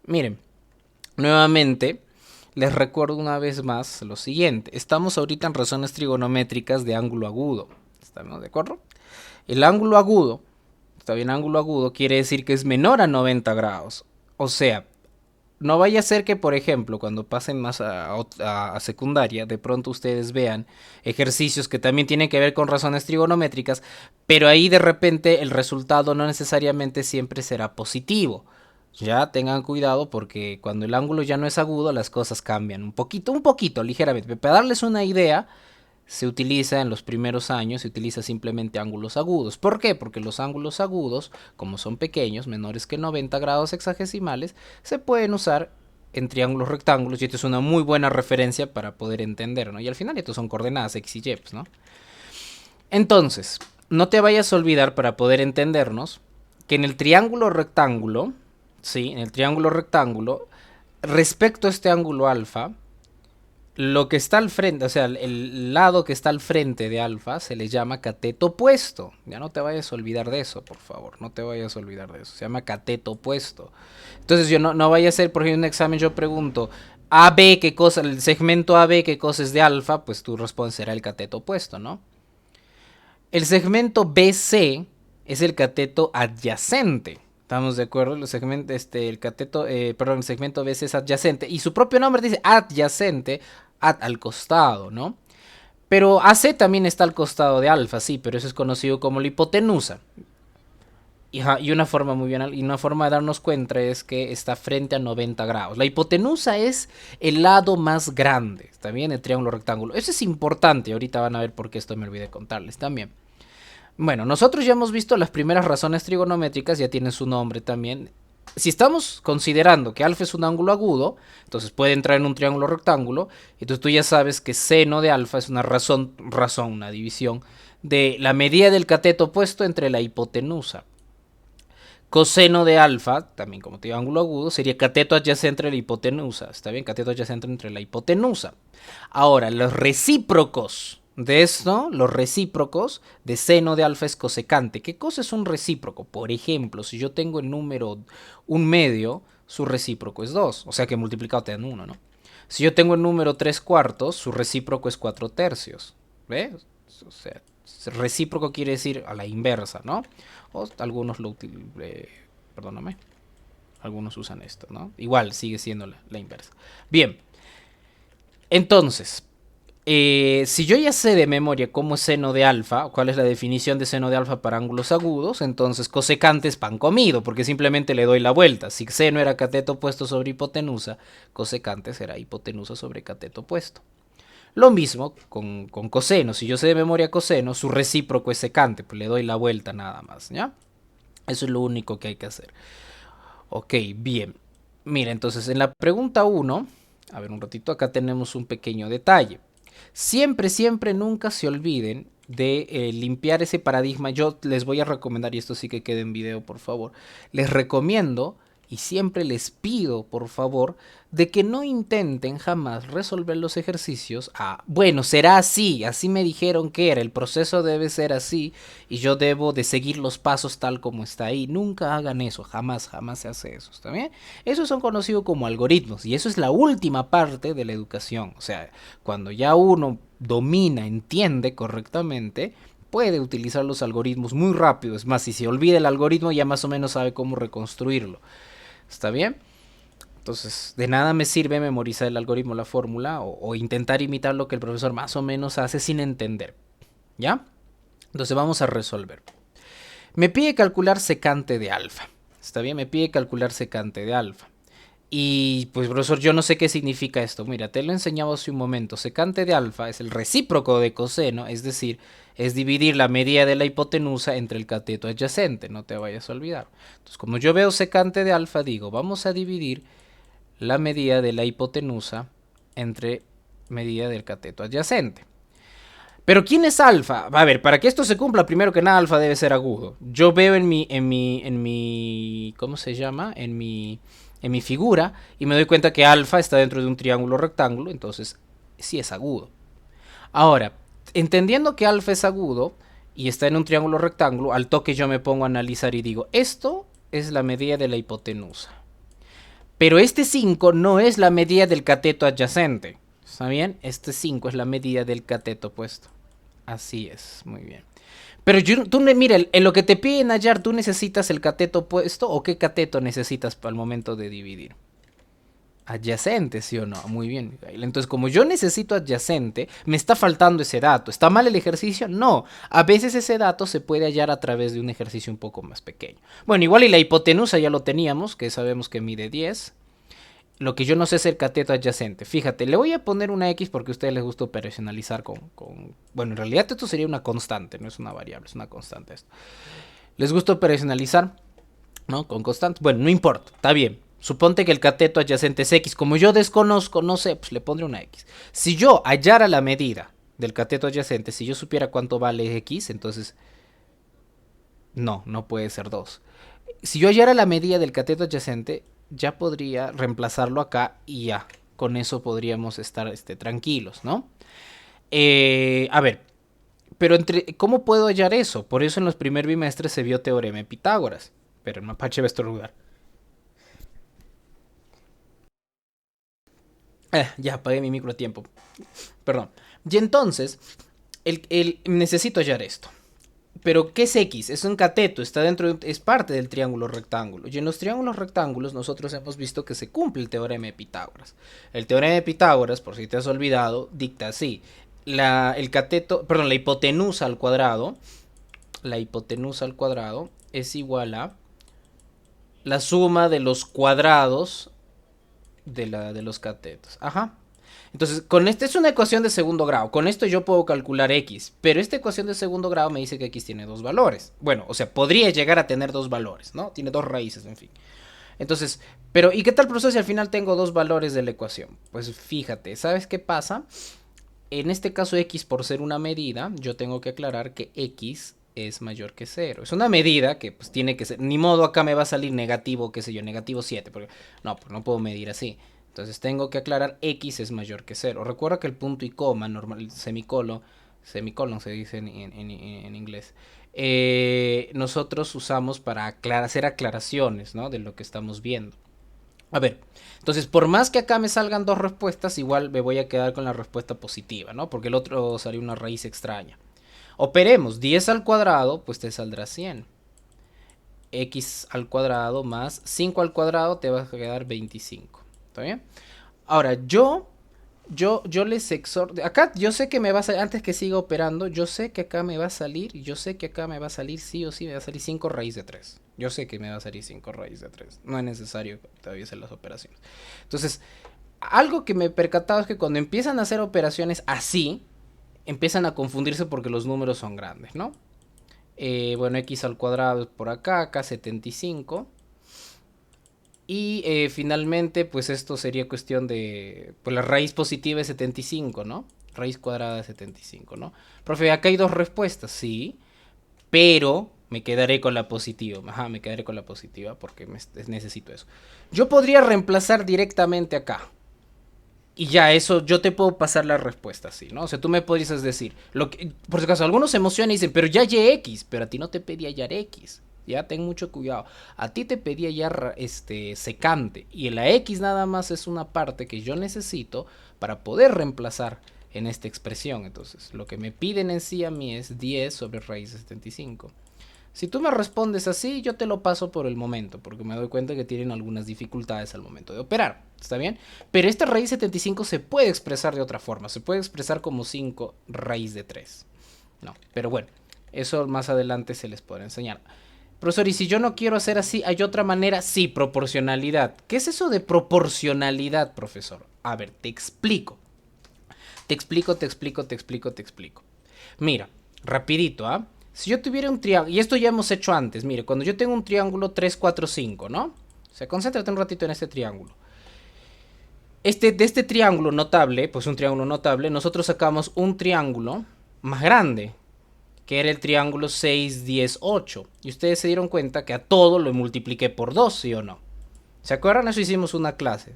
Miren, nuevamente les recuerdo una vez más lo siguiente. Estamos ahorita en razones trigonométricas de ángulo agudo. ¿Estamos de acuerdo? El ángulo agudo, está bien, ángulo agudo quiere decir que es menor a 90 grados. O sea, no vaya a ser que, por ejemplo, cuando pasen más a secundaria, de pronto ustedes vean ejercicios que también tienen que ver con razones trigonométricas, pero ahí de repente el resultado no necesariamente siempre será positivo. Ya tengan cuidado porque cuando el ángulo ya no es agudo, las cosas cambian un poquito, ligeramente. Para darles una idea, se utiliza en los primeros años, se utiliza simplemente ángulos agudos. ¿Por qué? Porque los ángulos agudos, como son pequeños, menores que 90 grados hexagesimales, se pueden usar en triángulos rectángulos y esto es una muy buena referencia para poder entender, ¿no? Y al final estos son coordenadas x y y, ¿no? Entonces, no te vayas a olvidar para poder entendernos que en el triángulo rectángulo, ¿sí? En el triángulo rectángulo, respecto a este ángulo alfa, lo que está al frente, o sea, el lado que está al frente de alfa se le llama cateto opuesto. Ya no te vayas a olvidar de eso, por favor. No te vayas a olvidar de eso. Se llama cateto opuesto. Entonces yo no vaya a ser, por ejemplo, en un examen yo pregunto, AB, ¿qué cosa? El segmento AB, ¿qué cosa es de alfa? Pues tu respuesta será el cateto opuesto, ¿no? El segmento BC es el cateto adyacente. ¿Estamos de acuerdo? El segmento BC es adyacente. Y su propio nombre dice adyacente, al costado, ¿no? Pero AC también está al costado de alfa, sí, pero eso es conocido como la hipotenusa. Y una forma de darnos cuenta es que está frente a 90 grados. La hipotenusa es el lado más grande, también el triángulo rectángulo. Eso es importante, ahorita van a ver por qué esto me olvidé contarles también. Bueno, nosotros ya hemos visto las primeras razones trigonométricas, ya tienen su nombre también. Si estamos considerando que alfa es un ángulo agudo, entonces puede entrar en un triángulo rectángulo, entonces tú ya sabes que seno de alfa es una una división de la medida del cateto opuesto entre la hipotenusa. Coseno de alfa, también como te digo, ángulo agudo, sería cateto adyacente entre la hipotenusa. ¿Está bien? Cateto adyacente entre la hipotenusa. Ahora, los recíprocos de esto, los recíprocos de seno de alfa es cosecante. ¿Qué cosa es un recíproco? Por ejemplo, si yo tengo el número 1/2, su recíproco es 2. O sea que multiplicado te dan 1, ¿no? Si yo tengo el número 3/4, su recíproco es 4/3. ¿Ves? O sea, recíproco quiere decir a la inversa, ¿no? O algunos perdóname. Algunos usan esto, ¿no? Igual sigue siendo la inversa. Bien, entonces, si yo ya sé de memoria cómo es seno de alfa, cuál es la definición de seno de alfa para ángulos agudos, entonces cosecante es pan comido, porque simplemente le doy la vuelta. Si seno era cateto opuesto sobre hipotenusa, cosecante será hipotenusa sobre cateto opuesto. Lo mismo con coseno. Si yo sé de memoria coseno, su recíproco es secante, pues le doy la vuelta nada más, ¿ya? Eso es lo único que hay que hacer. Ok, bien. Mira, entonces en la pregunta 1, a ver un ratito, acá tenemos un pequeño detalle. Siempre, siempre, nunca se olviden de limpiar ese paradigma. Yo les voy a recomendar, y esto sí que quede en video, por favor, les recomiendo y siempre les pido, por favor, de que no intenten jamás resolver los ejercicios bueno, será así, así me dijeron que era, el proceso debe ser así y yo debo de seguir los pasos tal como está ahí. Nunca hagan eso, jamás, jamás se hace eso, ¿está bien? Esos son conocidos como algoritmos y eso es la última parte de la educación. O sea, cuando ya uno domina, entiende correctamente, puede utilizar los algoritmos muy rápido. Es más, si se olvida el algoritmo ya más o menos sabe cómo reconstruirlo. ¿Está bien? Entonces, de nada me sirve memorizar el algoritmo, la fórmula o intentar imitar lo que el profesor más o menos hace sin entender. ¿Ya? Entonces vamos a resolver. Me pide calcular secante de alfa. ¿Está bien? Me pide calcular secante de alfa. Y pues profesor, yo no sé qué significa esto. Mira, te lo he enseñado hace un momento. Secante de alfa es el recíproco de coseno, es decir, es dividir la medida de la hipotenusa entre el cateto adyacente. No te vayas a olvidar. Entonces, como yo veo secante de alfa, digo, vamos a dividir la medida de la hipotenusa entre medida del cateto adyacente. Pero ¿quién es alfa? A ver, para que esto se cumpla, primero que nada, alfa debe ser agudo. Yo veo ¿cómo se llama? En mi figura y me doy cuenta que alfa está dentro de un triángulo rectángulo, entonces sí es agudo. Ahora, entendiendo que alfa es agudo y está en un triángulo rectángulo, al toque yo me pongo a analizar y digo, esto es la medida de la hipotenusa. Pero este 5 no es la medida del cateto adyacente. ¿Está bien? Este 5 es la medida del cateto opuesto. Así es, muy bien. Pero mira, en lo que te piden hallar, ¿tú necesitas el cateto opuesto o qué cateto necesitas para el momento de dividir? Adyacente, ¿sí o no? Muy bien, Miguel. Entonces, como yo necesito adyacente, me está faltando ese dato. ¿Está mal el ejercicio? No. A veces ese dato se puede hallar a través de un ejercicio un poco más pequeño. Bueno, igual y la hipotenusa ya lo teníamos, que sabemos que mide 10. Lo que yo no sé es el cateto adyacente. Fíjate, le voy a poner una X porque a ustedes les gusta operacionalizar Bueno, en realidad esto sería una constante, no es una variable, es una constante esto. Les gusta operacionalizar, ¿no? Con constantes. Bueno, no importa, está bien. Suponte que el cateto adyacente es X. Como yo desconozco, no sé, pues le pondré una X. Si yo hallara la medida del cateto adyacente, si yo supiera cuánto vale X, entonces no puede ser 2. Si yo hallara la medida del cateto adyacente, ya podría reemplazarlo acá y ya. Con eso podríamos estar tranquilos, ¿no? A ver, pero ¿cómo puedo hallar eso? Por eso en los primeros bimestres se vio teorema de Pitágoras. Pero en Mapache va a estornudar. Ya apagué mi micro a tiempo. Perdón. Y entonces, necesito hallar esto. Pero, ¿qué es X? Es un cateto, está es parte del triángulo rectángulo. Y en los triángulos rectángulos nosotros hemos visto que se cumple el teorema de Pitágoras. El teorema de Pitágoras, por si te has olvidado, dicta así. La hipotenusa al cuadrado. La hipotenusa al cuadrado es igual a la suma de los cuadrados de los catetos. Ajá. Entonces, con este es una ecuación de segundo grado. Con esto yo puedo calcular X. Pero esta ecuación de segundo grado me dice que X tiene dos valores. Bueno, o sea, podría llegar a tener dos valores, ¿no? Tiene dos raíces, en fin. Entonces, pero ¿y qué tal, profesor, si al final tengo dos valores de la ecuación? Pues fíjate, ¿sabes qué pasa? En este caso X, por ser una medida, yo tengo que aclarar que X es mayor que 0. Es una medida que pues tiene que ser, ni modo acá me va a salir negativo, qué sé yo, negativo 7, porque no, pues no puedo medir así. Entonces tengo que aclarar X es mayor que 0. Recuerda que el punto y coma, normal, semicolon se dice en inglés, nosotros usamos para hacer aclaraciones, ¿no? De lo que estamos viendo. A ver, entonces por más que acá me salgan dos respuestas, igual me voy a quedar con la respuesta positiva, ¿no? Porque el otro salió una raíz extraña. Operemos 10 al cuadrado, pues te saldrá 100. X al cuadrado más 5 al cuadrado te va a quedar 25. ¿Está bien? Ahora, yo les exhorto. Acá yo sé que me va a salir, antes que siga operando, yo sé que acá me va a salir, yo sé que acá me va a salir sí o sí, me va a salir 5 raíz de 3. Yo sé que me va a salir 5 raíz de 3. No es necesario todavía hacer las operaciones. Entonces, algo que me he percatado es que cuando empiezan a hacer operaciones así, empiezan a confundirse porque los números son grandes, ¿no? Bueno, x al cuadrado por acá 75. Y finalmente, pues esto sería cuestión de, pues la raíz positiva es 75, ¿no? Raíz cuadrada de 75, ¿no? Profe, acá hay dos respuestas, sí, pero me quedaré con la positiva. Ajá, me quedaré con la positiva porque necesito eso. Yo podría reemplazar directamente acá. Y ya, eso, yo te puedo pasar la respuesta así, ¿no? O sea, tú me podrías decir, por si acaso, algunos se emocionan y dicen, pero ya hay X, pero a ti no te pedía hallar X. Ya, ten mucho cuidado. A ti te pedía hallar secante. Y la X nada más es una parte que yo necesito para poder reemplazar en esta expresión. Entonces, lo que me piden en sí a mí es 10 sobre raíz de 75. Si tú me respondes así, yo te lo paso por el momento, porque me doy cuenta que tienen algunas dificultades al momento de operar. ¿Está bien? Pero esta raíz 75 se puede expresar de otra forma. Se puede expresar como 5 raíz de 3. No, pero bueno, eso más adelante se les podrá enseñar. Profesor, y si yo no quiero hacer así, ¿hay otra manera? Sí, proporcionalidad. ¿Qué es eso de proporcionalidad, profesor? A ver, te explico. Te explico. Mira, rapidito, ¿ah? Si yo tuviera un triángulo, y esto ya hemos hecho antes, mire, cuando yo tengo un triángulo 3, 4, 5, ¿no? O sea, concéntrate un ratito en este triángulo. De este triángulo notable, pues un triángulo notable, nosotros sacamos un triángulo más grande, que era el triángulo 6, 10, 8. Y ustedes se dieron cuenta que a todo lo multipliqué por 2, ¿sí o no? ¿Se acuerdan? Eso hicimos una clase.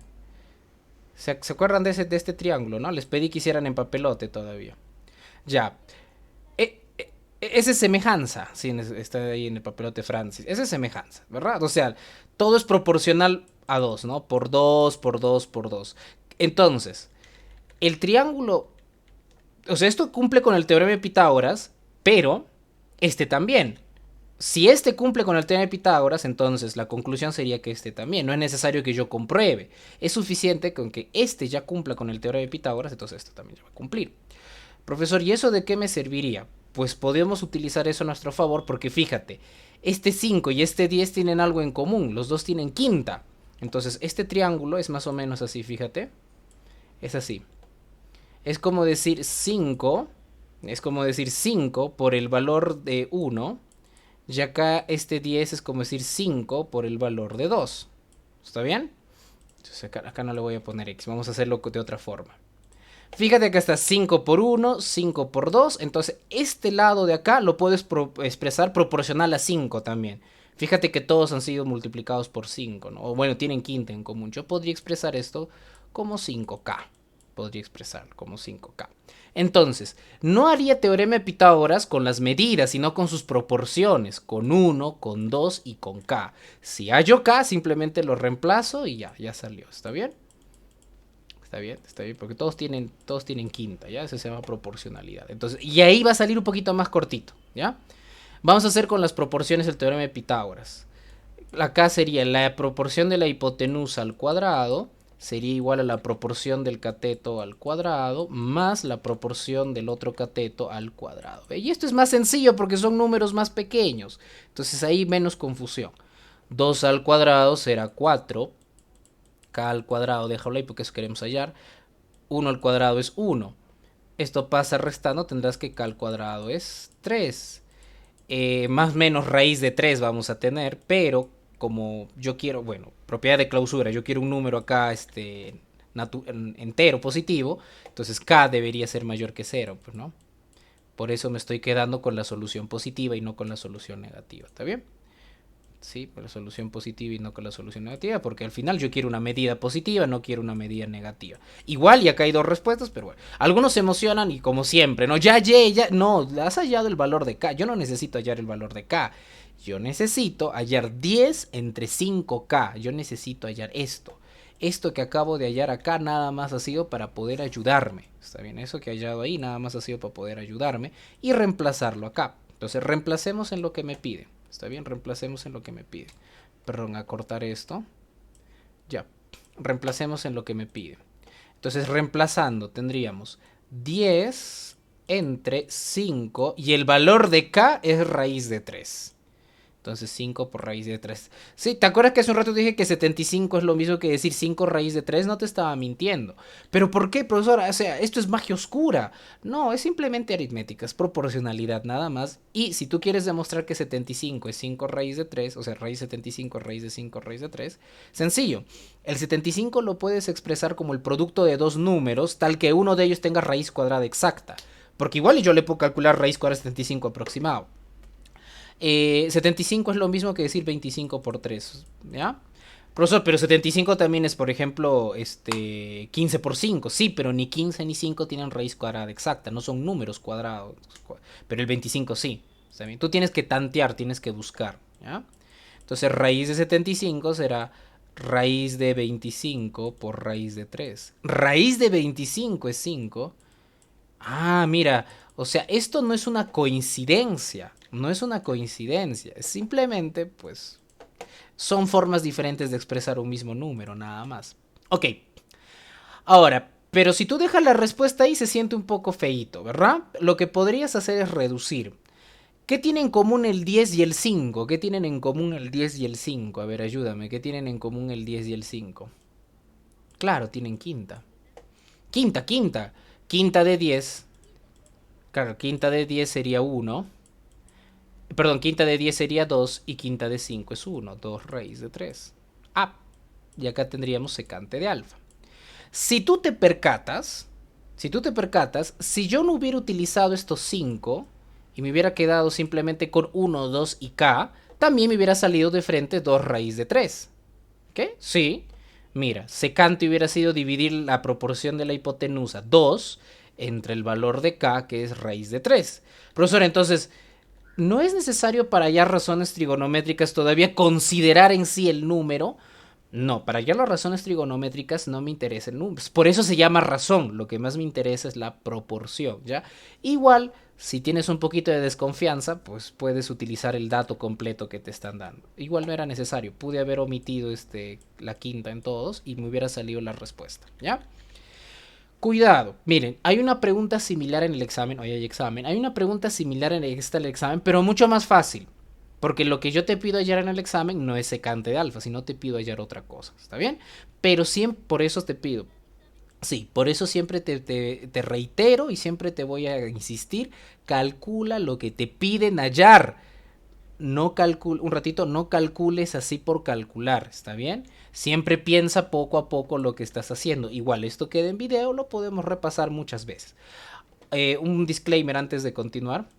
¿Se acuerdan de este triángulo, no? Les pedí que hicieran en papelote todavía. Ya. Esa es semejanza. Sí, está ahí en el papelote Francis. Esa es semejanza, ¿verdad? O sea, todo es proporcional a 2, ¿no? Por 2, por 2, por 2. Entonces, el triángulo, o sea, esto cumple con el teorema de Pitágoras, pero este también. Si este cumple con el teorema de Pitágoras, entonces la conclusión sería que este también. No es necesario que yo compruebe. Es suficiente con que este ya cumpla con el teorema de Pitágoras, entonces esto también ya va a cumplir. Profesor, ¿y eso de qué me serviría? Pues podemos utilizar eso a nuestro favor porque fíjate, este 5 y este 10 tienen algo en común, los dos tienen quinta. Entonces este triángulo es más o menos así, fíjate. Es así. Es como decir 5, es como decir 5 por el valor de 1. Y acá este 10 es como decir 5 por el valor de 2. ¿Está bien? Entonces acá no le voy a poner x, vamos a hacerlo de otra forma. Fíjate que está 5 por 1, 5 por 2. Entonces este lado de acá lo puedes expresar proporcional a 5 también. Fíjate que todos han sido multiplicados por 5, ¿no? O bueno, tienen quinta en común. Yo podría expresar esto como 5k. Podría expresar como 5k. Entonces, no haría teorema de Pitágoras con las medidas, sino con sus proporciones, con 1, con 2 y con k. Si hallo k, simplemente lo reemplazo y ya salió. ¿Está bien? Está bien, porque todos tienen quinta, ¿ya? Eso se llama proporcionalidad. Entonces, y ahí va a salir un poquito más cortito, ¿ya? Vamos a hacer con las proporciones el teorema de Pitágoras. Acá sería la proporción de la hipotenusa al cuadrado, sería igual a la proporción del cateto al cuadrado, más la proporción del otro cateto al cuadrado. Y esto es más sencillo porque son números más pequeños, entonces ahí menos confusión. 2 al cuadrado será 4, k al cuadrado, déjalo ahí porque eso queremos hallar. 1 al cuadrado es 1. Esto pasa restando, tendrás que k al cuadrado es 3. Más o menos raíz de 3 vamos a tener, pero como yo quiero, bueno, propiedad de clausura, yo quiero un número acá entero, positivo, entonces k debería ser mayor que 0, pues, ¿no? Por eso me estoy quedando con la solución positiva y no con la solución negativa, ¿está bien? Sí, con la solución positiva y no con la solución negativa, porque al final yo quiero una medida positiva, no quiero una medida negativa. Igual, y acá hay dos respuestas, pero bueno, algunos se emocionan y como siempre, no, ya, no, has hallado el valor de k, yo no necesito hallar el valor de k, yo necesito hallar 10 entre 5k, yo necesito hallar esto. Esto que acabo de hallar acá nada más ha sido para poder ayudarme, está bien, eso que he hallado ahí nada más ha sido para poder ayudarme y reemplazarlo acá. Entonces reemplacemos en lo que me pide. Está bien, reemplacemos en lo que me pide. Perdón, acortar esto. Ya, reemplacemos en lo que me pide. Entonces, reemplazando, tendríamos 10 entre 5 y el valor de k es raíz de 3. Entonces 5 por raíz de 3. Sí, ¿te acuerdas que hace un rato dije que 75 es lo mismo que decir 5 raíz de 3? No te estaba mintiendo. ¿Pero por qué, profesora? O sea, esto es magia oscura. No, es simplemente aritmética, es proporcionalidad nada más. Y si tú quieres demostrar que 75 es 5 raíz de 3, o sea, raíz 75 es raíz de 5 raíz de 3, sencillo. El 75 lo puedes expresar como el producto de dos números, tal que uno de ellos tenga raíz cuadrada exacta. Porque igual yo le puedo calcular raíz cuadrada de 75 aproximado. 75 es lo mismo que decir 25 por 3, ¿ya? Profesor, pero 75 también es, por ejemplo, 15 por 5. Sí, pero ni 15 ni 5 tienen raíz cuadrada exacta, no son números cuadrados. Pero el 25 sí. ¿Está bien? Tú tienes que tantear, tienes que buscar, ¿ya? Entonces, raíz de 75 será raíz de 25 por raíz de 3. Raíz de 25 es 5. Ah, mira, o sea, esto no es una coincidencia, no es una coincidencia, es simplemente, pues, son formas diferentes de expresar un mismo número, nada más. Ok, ahora, pero si tú dejas la respuesta ahí se siente un poco feíto, ¿verdad? Lo que podrías hacer es reducir. ¿Qué tienen en común el 10 y el 5? ¿Qué tienen en común el 10 y el 5? A ver, ayúdame, ¿qué tienen en común el 10 y el 5? Claro, tienen quinta. Quinta. Quinta de 10. Claro, quinta de 10 sería 1. Perdón, quinta de 10 sería 2 y quinta de 5 es 1. 2 raíz de 3. Ah, y acá tendríamos secante de alfa. Si tú te percatas, si yo no hubiera utilizado estos 5 y me hubiera quedado simplemente con 1, 2 y k, también me hubiera salido de frente 2 raíz de 3. ¿Ok? Sí. Mira, secante hubiera sido dividir la proporción de la hipotenusa 2 entre el valor de k, que es raíz de 3. Profesor, entonces, no es necesario para hallar razones trigonométricas todavía considerar en sí el número. No, para hallar las razones trigonométricas no me interesa el número. Por eso se llama razón. Lo que más me interesa es la proporción, ¿ya? Igual, si tienes un poquito de desconfianza, pues puedes utilizar el dato completo que te están dando. Igual no era necesario. Pude haber omitido la quinta en todos y me hubiera salido la respuesta, ¿ya? Cuidado, miren, hay una pregunta similar en el examen, hoy hay examen, hay una pregunta similar en el examen, pero mucho más fácil. Porque lo que yo te pido hallar en el examen no es secante de alfa, sino te pido hallar otra cosa, ¿está bien? Pero siempre, por eso te pido, sí, por eso siempre te reitero y siempre te voy a insistir, calcula lo que te piden hallar. No un ratito, no calcules así por calcular, ¿está bien? Siempre piensa poco a poco lo que estás haciendo. Igual esto queda en video, lo podemos repasar muchas veces. Un disclaimer antes de continuar.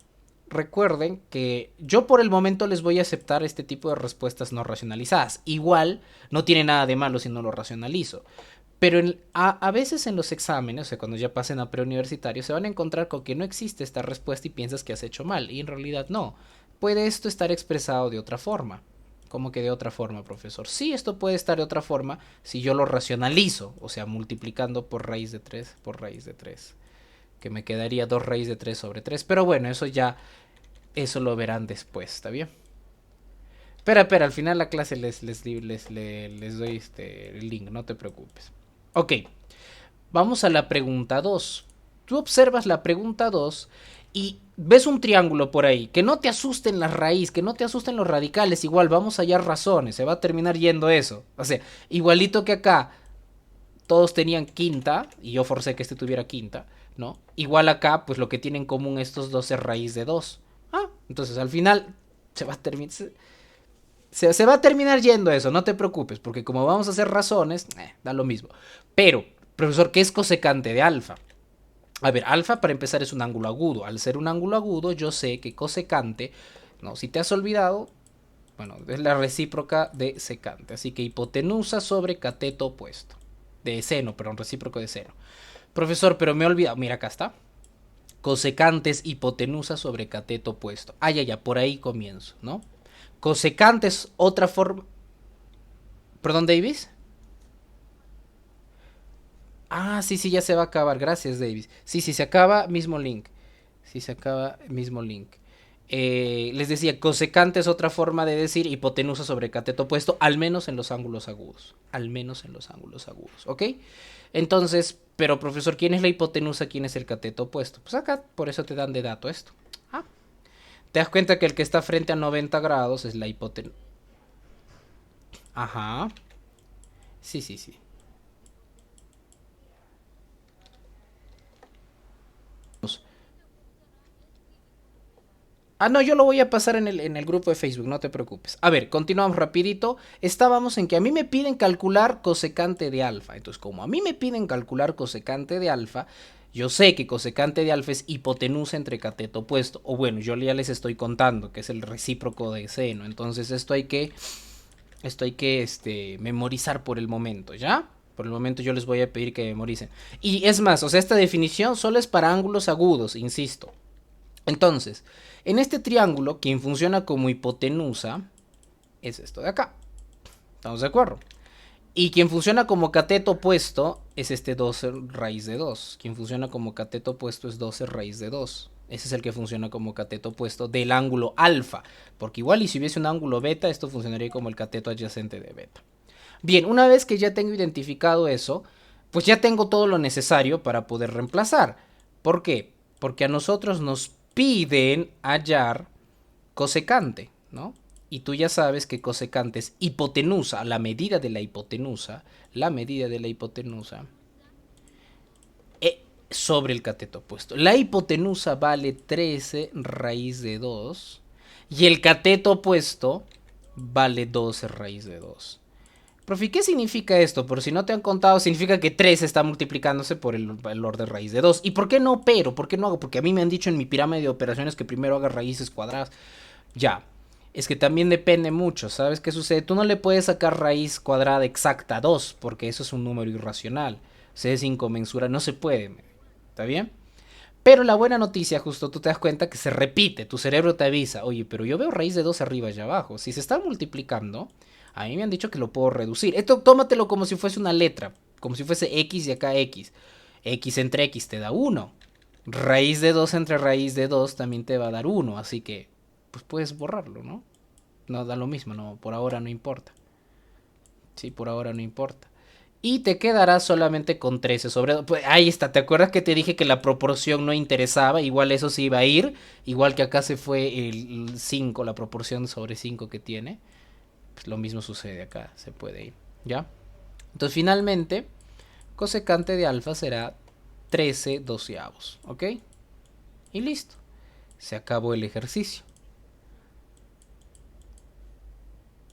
Recuerden que yo por el momento les voy a aceptar este tipo de respuestas no racionalizadas. Igual no tiene nada de malo si no lo racionalizo. Pero a veces en los exámenes, o sea, cuando ya pasen a preuniversitario, se van a encontrar con que no existe esta respuesta y piensas que has hecho mal. Y en realidad no. Puede esto estar expresado de otra forma. ¿Cómo que de otra forma, profesor? Sí, esto puede estar de otra forma si yo lo racionalizo. O sea, multiplicando por raíz de 3 por raíz de 3. Que me quedaría 2 raíz de 3 sobre 3. Pero bueno, eso lo verán después, ¿está bien? Espera, al final de la clase les doy el link, no te preocupes. Ok, vamos a la pregunta 2. Tú observas la pregunta 2 y ves un triángulo por ahí. Que no te asusten las raíces, que no te asusten los radicales. Igual vamos a hallar razones, se va a terminar yendo eso. O sea, igualito que acá, todos tenían quinta y yo forcé que este tuviera quinta, ¿no? Igual acá, pues lo que tienen en común estos dos es raíz de 2. Entonces al final se va a terminar... Se va a terminar yendo eso, no te preocupes, porque como vamos a hacer razones, da lo mismo. Pero, profesor, ¿qué es cosecante de alfa? A ver, alfa para empezar es un ángulo agudo. Al ser un ángulo agudo, yo sé que cosecante, no, si te has olvidado, bueno, es la recíproca de secante. Así que hipotenusa sobre cateto opuesto. De seno, perdón, recíproco de seno. Profesor, pero me he olvidado. Mira, acá está. Cosecante es hipotenusa sobre cateto opuesto. Ya, por ahí comienzo, ¿no? Cosecante es otra forma. ¿Perdón, Davis? Sí, ya se va a acabar. Gracias, Davis. Sí, se acaba, mismo link. Sí, se acaba, mismo link. Les decía, cosecante es otra forma de decir hipotenusa sobre cateto opuesto, al menos en los ángulos agudos. Al menos en los ángulos agudos, ¿ok? Entonces, pero profesor, ¿quién es la hipotenusa? ¿Quién es el cateto opuesto? Pues acá, por eso te dan de dato esto. Te das cuenta que el que está frente a 90 grados es la hipotenusa. Ajá. Sí. No, yo lo voy a pasar en el grupo de Facebook, no te preocupes. A ver, continuamos rapidito. Estábamos en que a mí me piden calcular cosecante de alfa. Entonces, como a mí me piden calcular cosecante de alfa, yo sé que cosecante de alfa es hipotenusa entre cateto opuesto. O bueno, yo ya les estoy contando que es el recíproco de seno. Entonces, esto hay que memorizar por el momento, ¿ya? Por el momento yo les voy a pedir que memoricen. Y es más, o sea, esta definición solo es para ángulos agudos, insisto. Entonces, en este triángulo, quien funciona como hipotenusa es esto de acá. ¿Estamos de acuerdo? Y quien funciona como cateto opuesto es este 12 raíz de 2. Quien funciona como cateto opuesto es 12 raíz de 2. Ese es el que funciona como cateto opuesto del ángulo alfa. Porque igual y si hubiese un ángulo beta, esto funcionaría como el cateto adyacente de beta. Bien, una vez que ya tengo identificado eso, pues ya tengo todo lo necesario para poder reemplazar. ¿Por qué? Porque a nosotros nos piden hallar cosecante, ¿no? Y tú ya sabes que cosecante es hipotenusa, la medida de la hipotenusa sobre el cateto opuesto. La hipotenusa vale 13 raíz de 2 y el cateto opuesto vale 12 raíz de 2. Profe, ¿qué significa esto? Por si no te han contado, significa que 3 está multiplicándose por el valor de raíz de 2. ¿Y por qué no pero? ¿Por qué no hago? Porque a mí me han dicho en mi pirámide de operaciones que primero haga raíces cuadradas. Ya, es que también depende mucho, ¿sabes qué sucede? Tú no le puedes sacar raíz cuadrada exacta a 2, porque eso es un número irracional. O sea, es inconmensurable, no se puede. ¿Está bien? Pero la buena noticia, justo tú te das cuenta que se repite, tu cerebro te avisa, oye, pero yo veo raíz de 2 arriba y abajo. Si se está multiplicando, A mí me han dicho que lo puedo reducir. Esto tómatelo como si fuese una letra, como si fuese x y acá x. X entre x te da uno. Raíz de 2 entre raíz de 2 también te va a dar uno. Así que, pues puedes borrarlo, ¿no? No da lo mismo, no, por ahora no importa. Sí, por ahora no importa. Y te quedará solamente con 13 sobre 2. Pues ahí está, ¿te acuerdas que te dije que la proporción no interesaba? Igual eso sí iba a ir. Igual que acá se fue el 5, la proporción sobre 5 que tiene. Pues lo mismo sucede acá, se puede ir. ¿Ya? Entonces finalmente, cosecante de alfa será 13 doceavos. ¿Ok? Y listo. Se acabó el ejercicio.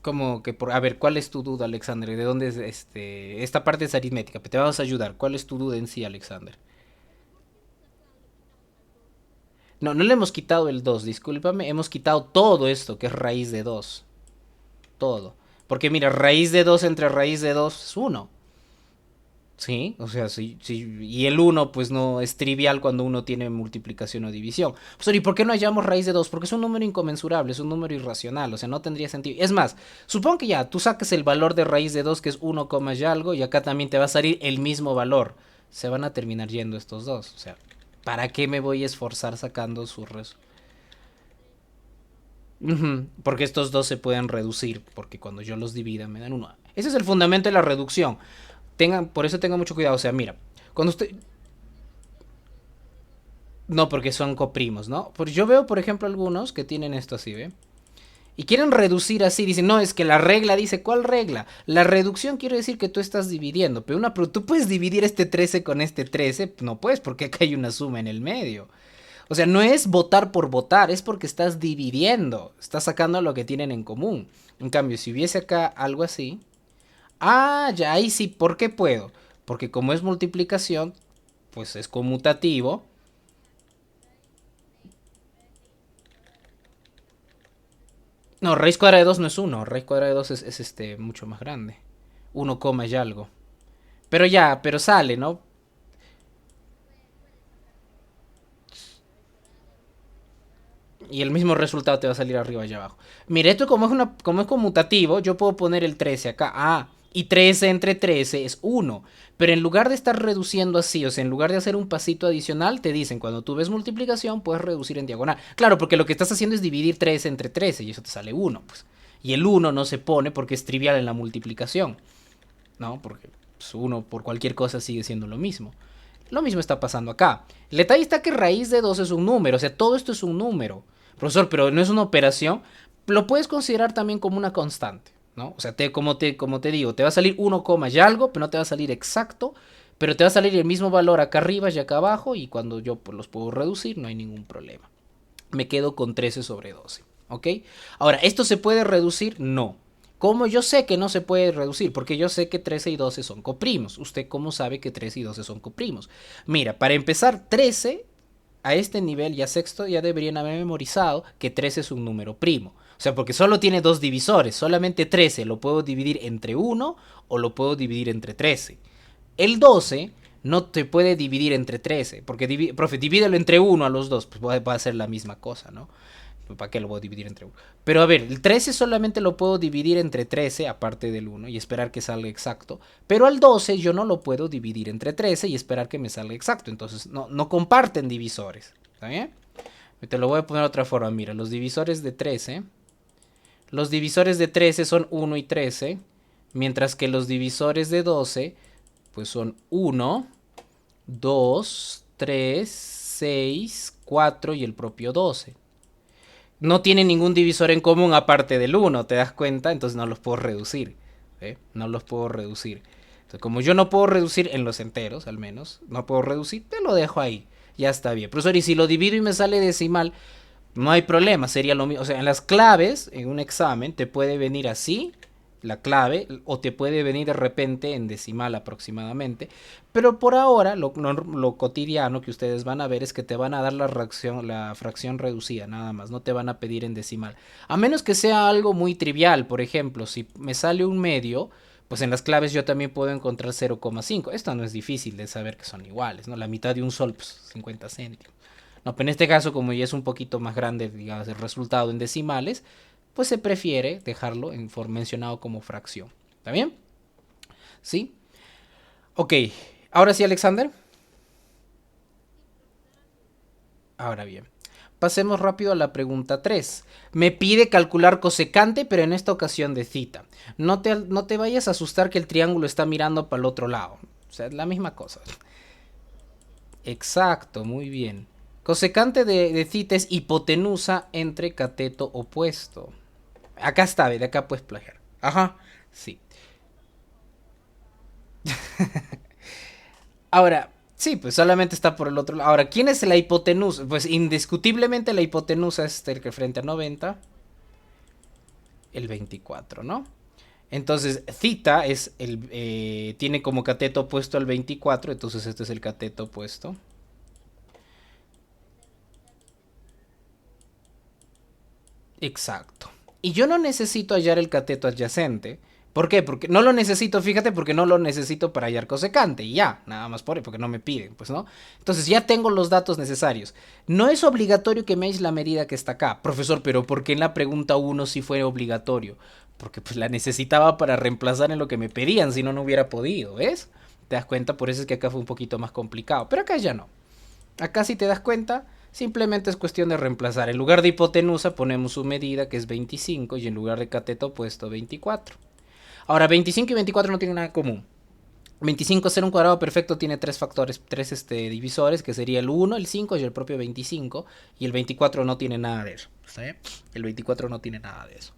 Como que por, a ver, ¿cuál es tu duda, Alexander? ¿De dónde es esta parte es aritmética? Te vamos a ayudar. ¿Cuál es tu duda en sí, Alexander? No, no le hemos quitado el 2, discúlpame, hemos quitado todo esto que es raíz de 2. Todo. Porque mira, raíz de 2 entre raíz de 2 es uno. Sí, o sea, sí, sí, y el uno pues no es trivial cuando uno tiene multiplicación o división. Pues, ¿y por qué no hallamos raíz de 2? Porque es un número inconmensurable, es un número irracional, o sea, no tendría sentido. Es más, supongo que ya, tú saques el valor de raíz de 2 que es uno coma y algo, y acá también te va a salir el mismo valor. Se van a terminar yendo estos dos, o sea, ¿para qué me voy a esforzar sacando su Ujú, porque estos dos se pueden reducir, porque cuando yo los divida me dan uno. Ese es el fundamento de la reducción. Por eso tengan mucho cuidado. O sea, mira, cuando usted. No, porque son coprimos, ¿no? Pues yo veo, por ejemplo, algunos que tienen esto así, ¿ve? Y quieren reducir así, dicen, no, es que la regla dice, ¿cuál regla? La reducción quiere decir que tú estás dividiendo, pero tú puedes dividir este 13 con este 13, no puedes, porque acá hay una suma en el medio. O sea, no es votar por votar, es porque estás dividiendo, estás sacando lo que tienen en común. En cambio, si hubiese acá algo así, ya ahí sí, ¿por qué puedo? Porque como es multiplicación, pues es conmutativo. No, raíz cuadrada de 2 no es uno, raíz cuadrada de 2 es mucho más grande. Uno coma y algo. Pero ya, pero sale, ¿no? Y el mismo resultado te va a salir arriba y abajo. Mire, esto como es conmutativo, yo puedo poner el 13 acá. Y 13 entre 13 es uno. Pero en lugar de estar reduciendo así, o sea, en lugar de hacer un pasito adicional, te dicen, cuando tú ves multiplicación, puedes reducir en diagonal. Claro, porque lo que estás haciendo es dividir 13 entre 13 y eso te sale uno, pues. Y el uno no se pone porque es trivial en la multiplicación, ¿no? Porque pues, uno por cualquier cosa sigue siendo lo mismo. Lo mismo está pasando acá. El detalle está que raíz de 2 es un número, o sea, todo esto es un número. Profesor, pero no es una operación. Lo puedes considerar también como una constante, ¿no? O sea, como te digo, te va a salir uno coma y algo, pero no te va a salir exacto, pero te va a salir el mismo valor acá arriba y acá abajo, y cuando yo pues, los puedo reducir, no hay ningún problema. Me quedo con 13 sobre 12, ¿ok? Ahora, ¿esto se puede reducir? No. ¿Cómo yo sé que no se puede reducir? Porque yo sé que 13 y 12 son coprimos. ¿Usted cómo sabe que 13 y 12 son coprimos? Mira, para empezar, 13 a este nivel ya sexto ya deberían haber memorizado que 13 es un número primo. O sea, porque solo tiene dos divisores. Solamente 13 lo puedo dividir entre uno o lo puedo dividir entre 13. El 12 no te puede dividir entre 13. Porque, profe, divídelo entre uno a los dos. Pues va a ser la misma cosa, ¿no? ¿Para qué lo voy a dividir entre uno? Pero a ver, el 13 solamente lo puedo dividir entre 13, aparte del uno, y esperar que salga exacto. Pero al 12 yo no lo puedo dividir entre 13 y esperar que me salga exacto. Entonces no comparten divisores. ¿Está bien? Te lo voy a poner de otra forma. Mira, los divisores de 13. Los divisores de 13 son uno y 13. Mientras que los divisores de 12 pues son uno, 2, 3, 6, 4 y el propio 12. No tienen ningún divisor en común aparte del uno, ¿te das cuenta? Entonces no los puedo reducir. No los puedo reducir. Entonces, como yo no puedo reducir en los enteros, al menos, no puedo reducir, te lo dejo ahí. Ya está bien. Profesor, y si lo divido y me sale decimal, no hay problema, sería lo mismo. O sea, en las claves, en un examen, te puede venir así, la clave, o te puede venir de repente en decimal aproximadamente. Pero por ahora, lo cotidiano que ustedes van a ver es que te van a dar la fracción reducida, nada más. No te van a pedir en decimal. A menos que sea algo muy trivial, por ejemplo, si me sale un medio, pues en las claves yo también puedo encontrar 0,5. Esto no es difícil de saber que son iguales, ¿no? La mitad de un sol, pues 50 céntimos. No, pero en este caso, como ya es un poquito más grande, digamos, el resultado en decimales, pues se prefiere dejarlo mencionado como fracción. ¿Está bien? ¿Sí? Ok, ahora sí, Alexander. Ahora bien, pasemos rápido a la pregunta 3. Me pide calcular cosecante, pero en esta ocasión de cita. No te vayas a asustar que el triángulo está mirando para el otro lado. O sea, es la misma cosa. Exacto, muy bien. Cosecante de cita es hipotenusa entre cateto opuesto. Acá está, de acá puedes plagiar. Ajá, sí. Ahora, sí, pues solamente está por el otro lado. Ahora, ¿quién es la hipotenusa? Pues indiscutiblemente la hipotenusa es el que frente a 90, el 24, ¿no? Entonces, cita es tiene como cateto opuesto al 24, entonces este es el cateto opuesto. Exacto. Y yo no necesito hallar el cateto adyacente. ¿Por qué? Porque no lo necesito, fíjate, porque no lo necesito para hallar cosecante. Y ya, nada más porque no me piden, pues no. Entonces ya tengo los datos necesarios. No es obligatorio que me halles la medida que está acá. Profesor, pero ¿por qué en la pregunta 1 sí fue obligatorio? Porque pues la necesitaba para reemplazar en lo que me pedían, si no, no hubiera podido, ¿ves? ¿Te das cuenta? Por eso es que acá fue un poquito más complicado. Pero acá ya no. Acá si te das cuenta, simplemente es cuestión de reemplazar. En lugar de hipotenusa ponemos su medida que es 25 y en lugar de cateto opuesto 24. Ahora 25 y 24 no tienen nada en común. 25 ser un cuadrado perfecto tiene tres factores, tres divisores, que sería el 1, el 5 y el propio 25. Y el 24 no tiene nada de eso. ¿Sí? El 24 no tiene nada de eso.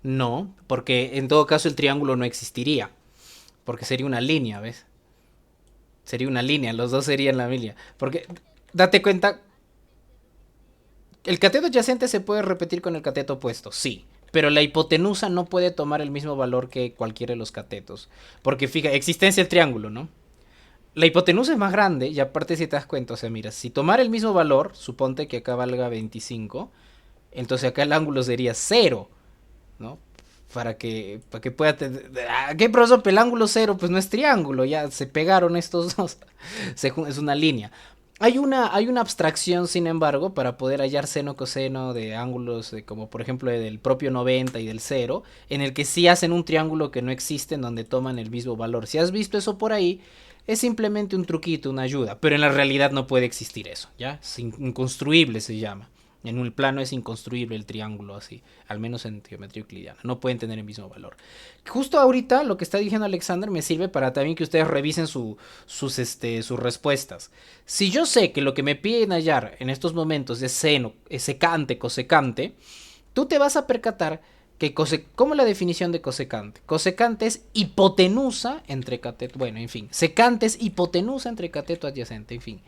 No, porque en todo caso el triángulo no existiría. Porque sería una línea, ¿ves? Sería una línea, los dos serían la línea. Porque date cuenta, el cateto adyacente se puede repetir con el cateto opuesto, sí. Pero la hipotenusa no puede tomar el mismo valor que cualquiera de los catetos. Porque fíjate, existencia del triángulo, ¿no? La hipotenusa es más grande y aparte si te das cuenta, o sea, mira, si tomara el mismo valor, suponte que acá valga 25, entonces acá el ángulo sería cero, ¿no? Para que pueda tener... ¿Qué profesor? El ángulo cero pues no es triángulo, ya se pegaron estos dos, es una línea. Hay una abstracción, sin embargo, para poder hallar seno coseno de ángulos como por ejemplo del propio 90 y del cero, en el que sí hacen un triángulo que no existe, en donde toman el mismo valor. Si has visto eso por ahí, es simplemente un truquito, una ayuda, pero en la realidad no puede existir eso, ¿ya? Es inconstruible se llama. En un plano es inconstruible el triángulo así, al menos en geometría euclidiana. No pueden tener el mismo valor. Justo ahorita lo que está diciendo Alexander me sirve para también que ustedes revisen sus respuestas. Si yo sé que lo que me piden hallar en estos momentos es seno, es secante, cosecante, tú te vas a percatar que ¿cómo es la definición de cosecante? Cosecante es hipotenusa entre cateto, bueno, en fin, secante es hipotenusa entre cateto adyacente, en fin.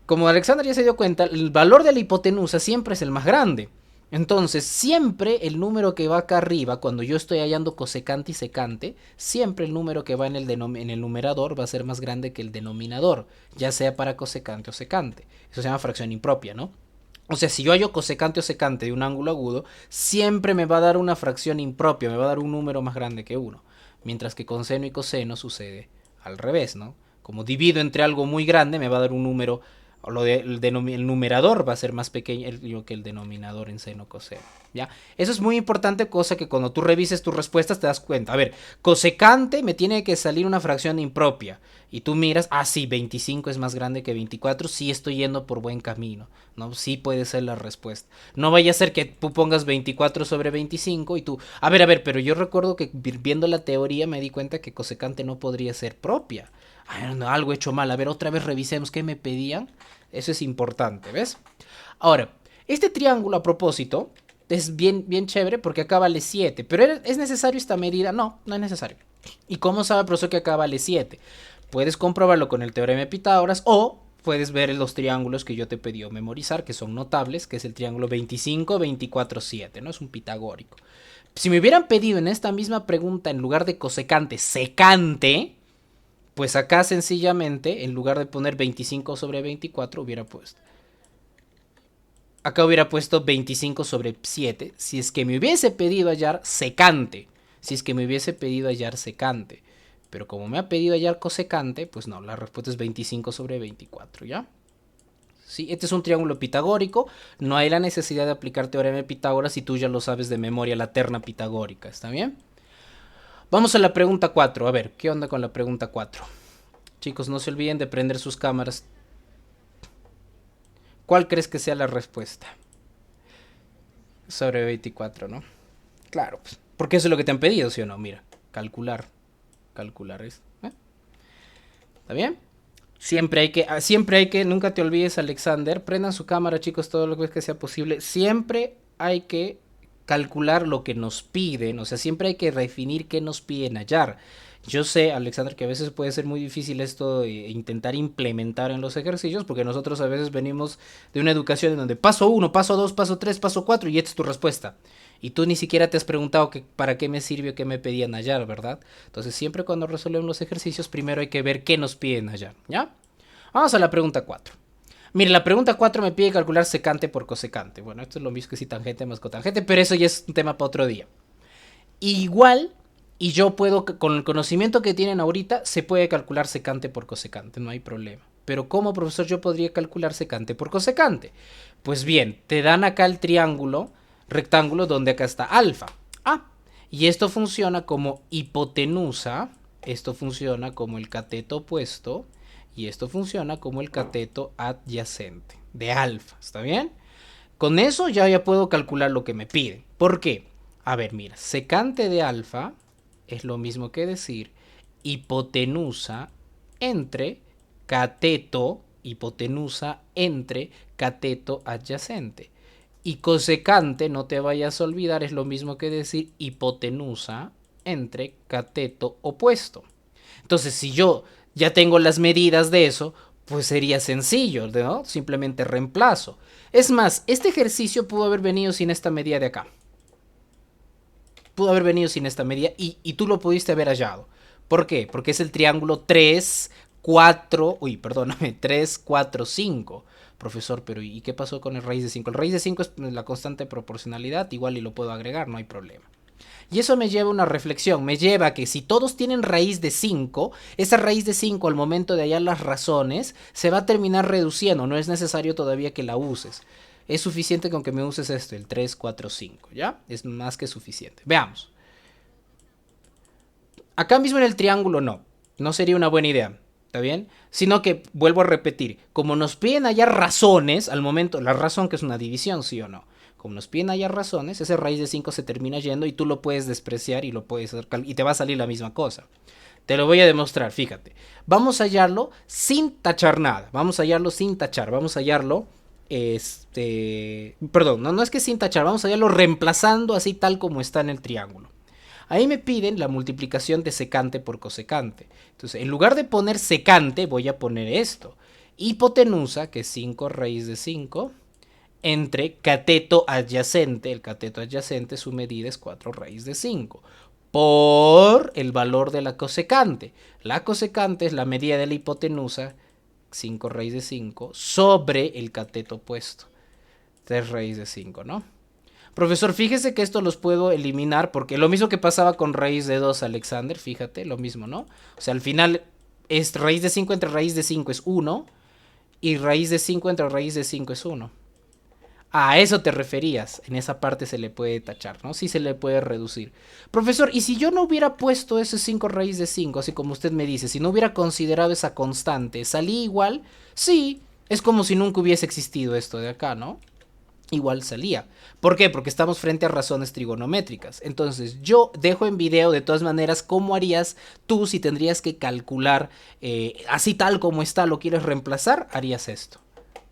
Como Alexander ya se dio cuenta, el valor de la hipotenusa siempre es el más grande. Entonces, siempre el número que va acá arriba, cuando yo estoy hallando cosecante y secante, siempre el número que va en el numerador va a ser más grande que el denominador, ya sea para cosecante o secante. Eso se llama fracción impropia, ¿no? O sea, si yo hallo cosecante o secante de un ángulo agudo, siempre me va a dar una fracción impropia, me va a dar un número más grande que uno. Mientras que con seno y coseno sucede al revés, ¿no? Como divido entre algo muy grande, me va a dar un número, o el numerador va a ser más pequeño que el denominador en seno coseno, ¿ya? Eso es muy importante, cosa que cuando tú revises tus respuestas te das cuenta. A ver, cosecante me tiene que salir una fracción impropia. Y tú miras, sí, 25 es más grande que 24, sí estoy yendo por buen camino, ¿no? Sí puede ser la respuesta. No vaya a ser que tú pongas 24 sobre 25 y tú, a ver, pero yo recuerdo que viendo la teoría me di cuenta que cosecante no podría ser propia. No, algo he hecho mal, a ver, otra vez revisemos qué me pedían. Eso es importante, ¿ves? Ahora, este triángulo a propósito es bien, bien chévere porque acá vale 7, pero ¿es necesario esta medida? No, no es necesario. ¿Y cómo sabe el profesor que acá vale 7? Puedes comprobarlo con el teorema de Pitágoras o puedes ver los triángulos que yo te pedí memorizar, que son notables, que es el triángulo 25, 24, 7, ¿no? Es un pitagórico. Si me hubieran pedido en esta misma pregunta, en lugar de cosecante, secante, pues acá sencillamente, en lugar de poner 25 sobre 24, hubiera puesto. Acá hubiera puesto 25 sobre 7. Si es que me hubiese pedido hallar secante. Si es que me hubiese pedido hallar secante. Pero como me ha pedido hallar cosecante, pues no, la respuesta es 25 sobre 24, ¿ya? Sí, este es un triángulo pitagórico, no hay la necesidad de aplicar teorema de Pitágoras si tú ya lo sabes de memoria, la terna pitagórica, ¿está bien? Vamos a la pregunta 4, a ver, ¿qué onda con la pregunta 4? Chicos, no se olviden de prender sus cámaras. ¿Cuál crees que sea la respuesta? Sobre 24, ¿no? Claro, pues, porque eso es lo que te han pedido, ¿sí o no? Mira, calcular es, ¿eh? ¿Está bien? Siempre hay que, nunca te olvides, Alexander, prendan su cámara, chicos, todo lo que sea posible. Siempre hay que calcular lo que nos piden, o sea, siempre hay que definir qué nos piden hallar. Yo sé, Alexander, que a veces puede ser muy difícil esto de intentar implementar en los ejercicios, porque nosotros a veces venimos de una educación en donde paso 1, paso 2, paso 3, paso 4 y esta es tu respuesta. Y tú ni siquiera te has preguntado para qué me sirve o qué me pedían hallar, ¿verdad? Entonces siempre cuando resolvemos los ejercicios, primero hay que ver qué nos piden hallar, ¿ya? Vamos a la pregunta 4. Mire, la pregunta 4 me pide calcular secante por cosecante. Bueno, esto es lo mismo que si tangente más cotangente, pero eso ya es un tema para otro día. Igual, y yo puedo, con el conocimiento que tienen ahorita, se puede calcular secante por cosecante, no hay problema. Pero ¿cómo, profesor, yo podría calcular secante por cosecante? Pues bien, te dan acá el triángulo, rectángulo, donde acá está alfa. Ah, y esto funciona como hipotenusa, esto funciona como el cateto opuesto, y esto funciona como el cateto adyacente de alfa, ¿está bien? Con eso ya puedo calcular lo que me piden. ¿Por qué? A ver, mira, secante de alfa es lo mismo que decir hipotenusa entre cateto adyacente. Y cosecante, no te vayas a olvidar, es lo mismo que decir hipotenusa entre cateto opuesto. Entonces, si yo ya tengo las medidas de eso, pues sería sencillo, ¿no? Simplemente reemplazo. Es más, este ejercicio pudo haber venido sin esta medida de acá. Pudo haber venido sin esta medida y tú lo pudiste haber hallado. ¿Por qué? Porque es el triángulo 3, 4, uy, perdóname, 3, 4, 5. Profesor, pero ¿y qué pasó con el raíz de 5? El raíz de 5 es la constante de proporcionalidad, igual y lo puedo agregar, no hay problema. Y eso me lleva a una reflexión, me lleva a que si todos tienen raíz de 5, esa raíz de 5 al momento de hallar las razones se va a terminar reduciendo, no es necesario todavía que la uses. Es suficiente con que me uses esto, el 3, 4, 5, ¿ya? Es más que suficiente. Veamos. Acá mismo en el triángulo no sería una buena idea, ¿está bien? Sino que, vuelvo a repetir, como nos piden hallar razones, al momento, la razón que es una división, ¿sí o no? Como nos piden hallar razones, ese raíz de 5 se termina yendo y tú lo puedes despreciar y lo puedes hacer y te va a salir la misma cosa. Te lo voy a demostrar, fíjate. Vamos a hallarlo sin tachar nada. Vamos a hallarlo sin tachar. Vamos a hallarlo, perdón, no es que sin tachar. Vamos a hallarlo reemplazando así tal como está en el triángulo. Ahí me piden la multiplicación de secante por cosecante. Entonces, en lugar de poner secante, voy a poner esto. Hipotenusa, que es 5 raíz de 5, entre cateto adyacente, el cateto adyacente su medida es 4 raíz de 5, por el valor de la cosecante. La cosecante es la medida de la hipotenusa, 5 raíz de 5, sobre el cateto opuesto, 3 raíz de 5, ¿no? Profesor, fíjese que esto los puedo eliminar porque lo mismo que pasaba con raíz de 2, Alexander, fíjate, lo mismo, ¿no? O sea, al final es raíz de 5 entre raíz de 5 es 1 y raíz de 5 entre raíz de 5 es 1. A eso te referías, en esa parte se le puede tachar, ¿no? Sí se le puede reducir. Profesor, ¿y si yo no hubiera puesto ese 5 raíz de 5, así como usted me dice, si no hubiera considerado esa constante, ¿salí igual? Sí, es como si nunca hubiese existido esto de acá, ¿no? Igual salía. ¿Por qué? Porque estamos frente a razones trigonométricas. Entonces yo dejo en video de todas maneras cómo harías tú si tendrías que calcular así tal como está, lo quieres reemplazar, harías esto.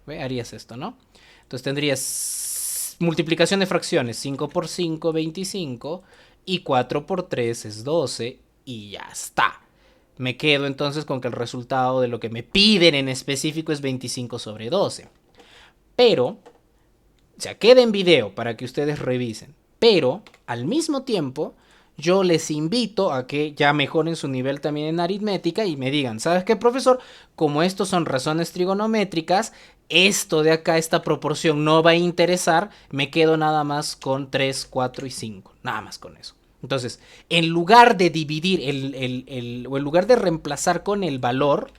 ¿Ve? Harías esto, ¿no? Entonces tendrías multiplicación de fracciones, 5 por 5, 25, y 4 por 3 es 12, y ya está. Me quedo entonces con que el resultado de lo que me piden en específico es 25 sobre 12. Pero, o sea, queda en video para que ustedes revisen. Pero, al mismo tiempo, yo les invito a que ya mejoren su nivel también en aritmética y me digan, ¿sabes qué, profesor? Como estos son razones trigonométricas, esto de acá, esta proporción no va a interesar, me quedo nada más con 3, 4 y 5, nada más con eso. Entonces, en lugar de dividir o en lugar de reemplazar con el valor,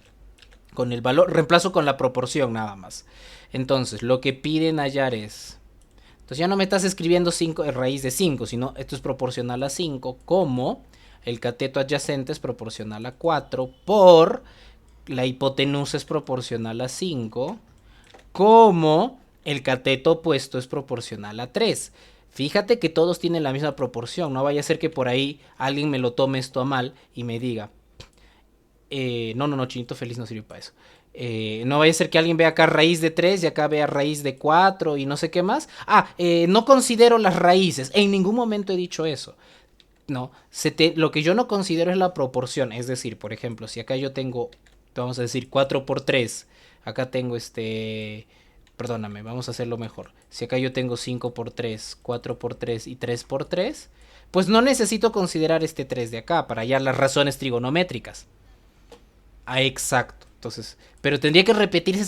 reemplazo con la proporción nada más. Entonces, lo que piden hallar es... Entonces ya no me estás escribiendo 5 raíz de 5, sino esto es proporcional a 5, como el cateto adyacente es proporcional a 4, por la hipotenusa es proporcional a 5, como el cateto opuesto es proporcional a 3. Fíjate que todos tienen la misma proporción, no vaya a ser que por ahí alguien me lo tome esto a mal y me diga, no, Chinito Feliz no sirve para eso. No vaya a ser que alguien vea acá raíz de 3 y acá vea raíz de 4 y no sé qué más. No considero las raíces. En ningún momento he dicho eso. No, lo que yo no considero es la proporción. Es decir, por ejemplo, si acá yo tengo, vamos a decir, 4 por 3. Acá tengo perdóname, vamos a hacerlo mejor. Si acá yo tengo 5 por 3, 4 por 3 y 3 por 3, pues no necesito considerar este 3 de acá para hallar las razones trigonométricas. Exacto. Entonces, pero tendría que repetirse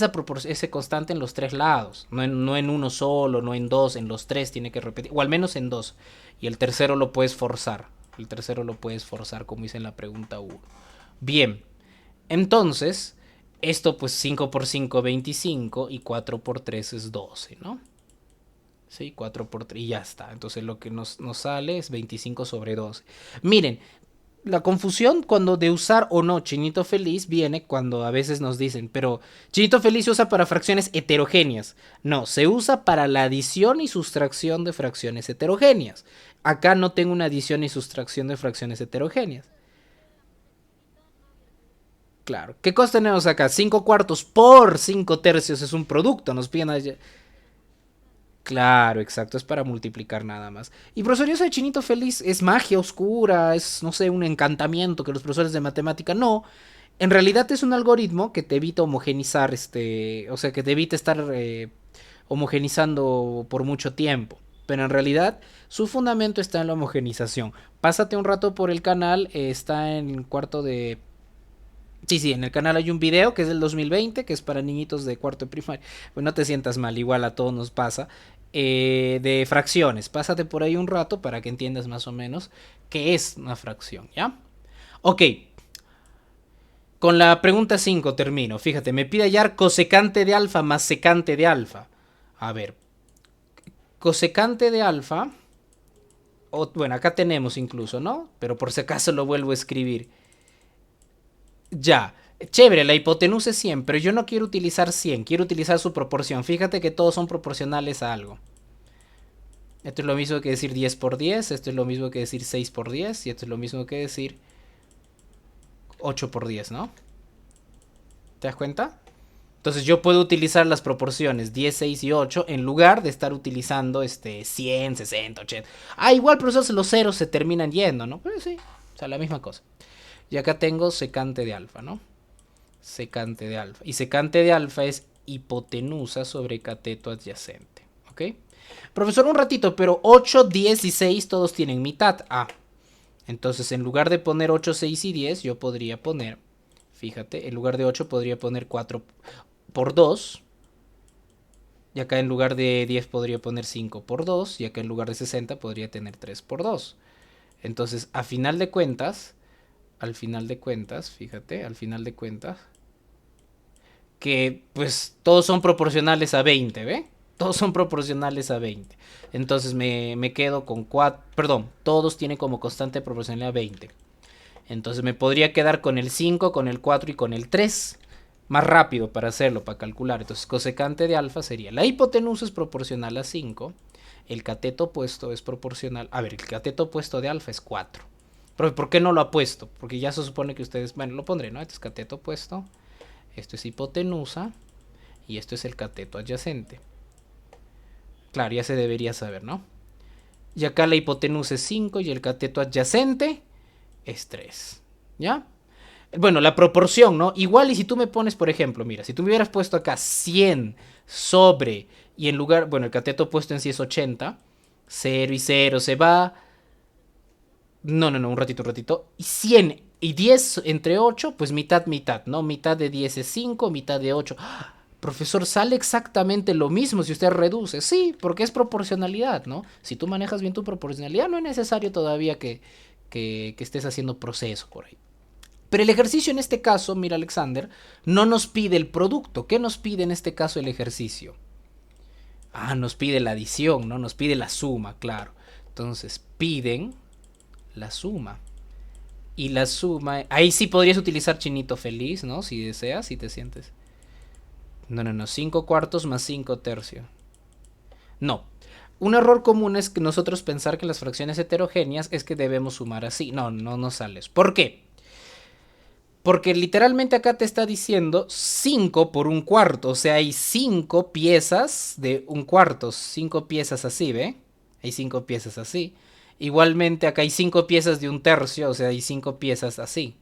ese constante en los tres lados, no en uno solo, no en dos, en los tres tiene que repetir, o al menos en dos. Y el tercero lo puedes forzar. El tercero lo puedes forzar, como hice en la pregunta 1. Bien, entonces, esto pues 5 por 5, 25 y 4 por 3 es 12, ¿no? Sí, 4 por 3 y ya está. Entonces lo que nos sale es 25 sobre 12. Miren, la confusión cuando de usar o no Chinito Feliz viene cuando a veces nos dicen, pero Chinito Feliz se usa para fracciones heterogéneas. No, se usa para la adición y sustracción de fracciones heterogéneas. Acá no tengo una adición y sustracción de fracciones heterogéneas. Claro. ¿Qué cosa tenemos acá? 5 cuartos por 5 tercios es un producto. Nos piden allá. Claro, exacto, es para multiplicar nada más. Y profesor, eso de Chinito Feliz es magia oscura, es, no sé, un encantamiento que los profesores de matemática no. En realidad es un algoritmo que te evita homogenizar, o sea, que te evita estar homogenizando por mucho tiempo. Pero en realidad su fundamento está en la homogenización. Pásate un rato por el canal, está en el cuarto de... Sí, en el canal hay un video que es del 2020, que es para niñitos de cuarto de primaria. Pues no te sientas mal, igual a todos nos pasa. De fracciones. Pásate por ahí un rato para que entiendas más o menos qué es una fracción, ¿ya? Ok. Con la pregunta 5 termino. Fíjate, me pide hallar cosecante de alfa más secante de alfa. A ver. Cosecante de alfa. Bueno, acá tenemos incluso, ¿no? Pero por si acaso lo vuelvo a escribir. Ya. Chévere, la hipotenusa es 100, pero yo no quiero utilizar 100, quiero utilizar su proporción. Fíjate que todos son proporcionales a algo. Esto es lo mismo que decir 10 por 10, esto es lo mismo que decir 6 por 10 y esto es lo mismo que decir 8 por 10, ¿no? ¿Te das cuenta? Entonces yo puedo utilizar las proporciones 10, 6 y 8 en lugar de estar utilizando 100, 60, 80. Igual, profesor, los ceros se terminan yendo, ¿no? Pues sí, o sea, la misma cosa. Y acá tengo secante de alfa, ¿no? Secante de alfa. Y secante de alfa es hipotenusa sobre cateto adyacente, ¿ok? Profesor, un ratito, pero 8, 10 y 6 todos tienen mitad. Entonces en lugar de poner 8, 6 y 10, yo podría poner, fíjate, en lugar de 8 podría poner 4 por 2. Y acá en lugar de 10 podría poner 5 por 2. Y acá en lugar de 60 podría tener 3 por 2. Entonces, al final de cuentas, fíjate, al final de cuentas, que pues todos son proporcionales a 20, ¿ve? Todos son proporcionales a 20. Entonces me quedo con 4, perdón, todos tienen como constante proporcional a 20. Entonces me podría quedar con el 5, con el 4 y con el 3. Más rápido para hacerlo, para calcular. Entonces cosecante de alfa sería, la hipotenusa es proporcional a 5. El cateto opuesto es proporcional, a ver, el cateto opuesto de alfa es 4. Pero ¿por qué no lo ha puesto? Porque ya se supone que ustedes, bueno, lo pondré, ¿no? Este es cateto opuesto, esto es hipotenusa y esto es el cateto adyacente. Claro, ya se debería saber, ¿no? Y acá la hipotenusa es 5 y el cateto adyacente es 3. ¿Ya? Bueno, la proporción, ¿no? Igual y si tú me pones, por ejemplo, mira, si tú me hubieras puesto acá 100 sobre y en lugar, bueno, el cateto opuesto en sí es 80, 0 y 0 se va. No, un ratito. Y 100 y 10 entre 8, pues mitad, mitad, ¿no? Mitad de 10 es 5, mitad de 8. Profesor, sale exactamente lo mismo si usted reduce. Sí, porque es proporcionalidad, ¿no? Si tú manejas bien tu proporcionalidad, no es necesario todavía que estés haciendo proceso por ahí. Pero el ejercicio en este caso, mira Alexander, no nos pide el producto. ¿Qué nos pide en este caso el ejercicio? Ah, nos pide la adición, ¿no? Nos pide la suma, claro. Entonces, piden la suma. Y la suma... Ahí sí podrías utilizar chinito feliz, ¿no? Si deseas, si te sientes. No. 5 cuartos más 5 tercios. No. Un error común es que nosotros pensar que las fracciones heterogéneas es que debemos sumar así. No sales. ¿Por qué? Porque literalmente acá te está diciendo 5 por un cuarto. O sea, hay 5 piezas de un cuarto. 5 piezas así, ¿ve? Hay 5 piezas así. Igualmente acá hay 5 piezas de un tercio. O sea, hay 5 piezas así.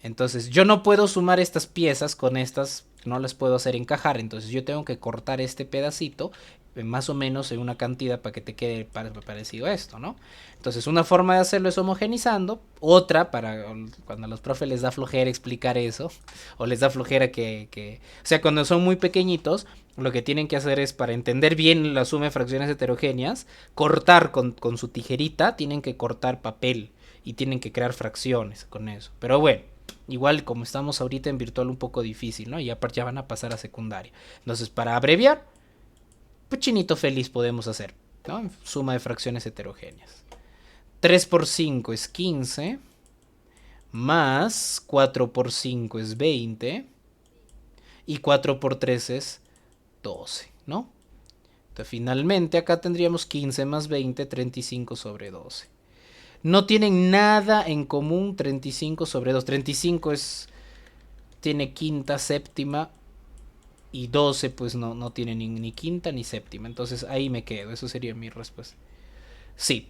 Entonces yo no puedo sumar estas piezas con estas, no las puedo hacer encajar, entonces yo tengo que cortar este pedacito más o menos en una cantidad para que te quede parecido a esto, ¿no? Entonces una forma de hacerlo es homogenizando, otra para cuando a los profes les da flojera explicar eso, o les da flojera o sea, cuando son muy pequeñitos, lo que tienen que hacer es, para entender bien la suma de fracciones heterogéneas, cortar con su tijerita, tienen que cortar papel y tienen que crear fracciones con eso. Pero bueno, igual como estamos ahorita en virtual un poco difícil, ¿no? Y aparte ya van a pasar a secundaria. Entonces, para abreviar, pues chinito feliz podemos hacer, ¿no? Suma de fracciones heterogéneas. 3 por 5 es 15, más 4 por 5 es 20, y 4 por 3 es 12, ¿no? Entonces, finalmente acá tendríamos 15 más 20, 35 sobre 12. No tienen nada en común 35 sobre 2. 35 tiene quinta, séptima, y 12 pues no tiene ni quinta ni séptima. Entonces ahí me quedo. Eso sería mi respuesta. Sí.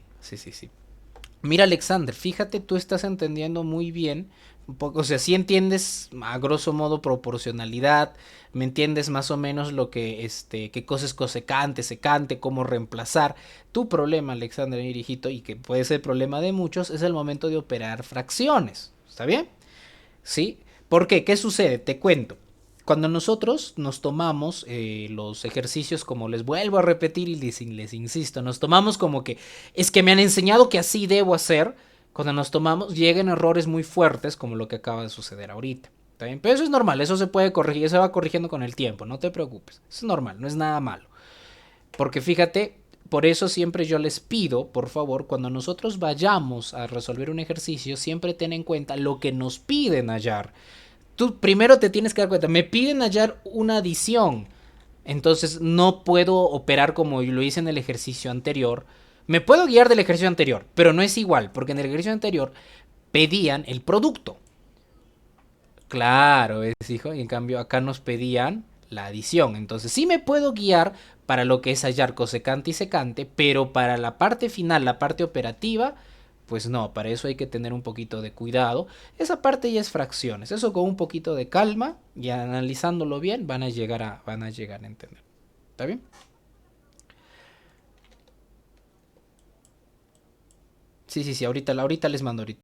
Mira Alexander, fíjate, tú estás entendiendo muy bien. Un poco, o sea, sí entiendes a grosso modo proporcionalidad, me entiendes más o menos lo que, qué cosa es cosecante, secante, cómo reemplazar. Tu problema, Alexander, mi hijito, y que puede ser el problema de muchos, es el momento de operar fracciones. ¿Está bien? ¿Sí? ¿Por qué? ¿Qué sucede? Te cuento. Cuando nosotros nos tomamos los ejercicios, como les vuelvo a repetir y les insisto, nos tomamos como que es que me han enseñado que así debo hacer. Cuando nos tomamos, llegan errores muy fuertes, como lo que acaba de suceder ahorita. ¿Está bien? Pero eso es normal, eso se puede corregir, se va corrigiendo con el tiempo, no te preocupes. Eso es normal, no es nada malo. Porque fíjate, por eso siempre yo les pido, por favor, cuando nosotros vayamos a resolver un ejercicio, siempre ten en cuenta lo que nos piden hallar. Tú primero te tienes que dar cuenta, me piden hallar una adición, entonces no puedo operar como lo hice en el ejercicio anterior. Me puedo guiar del ejercicio anterior, pero no es igual, porque en el ejercicio anterior pedían el producto. Claro, es hijo, y en cambio acá nos pedían la adición. Entonces sí me puedo guiar para lo que es hallar cosecante y secante, pero para la parte final, la parte operativa, pues no, para eso hay que tener un poquito de cuidado. Esa parte ya es fracciones. Eso con un poquito de calma y analizándolo bien van a llegar a entender. ¿Está bien? Sí, ahorita les mando ahorita.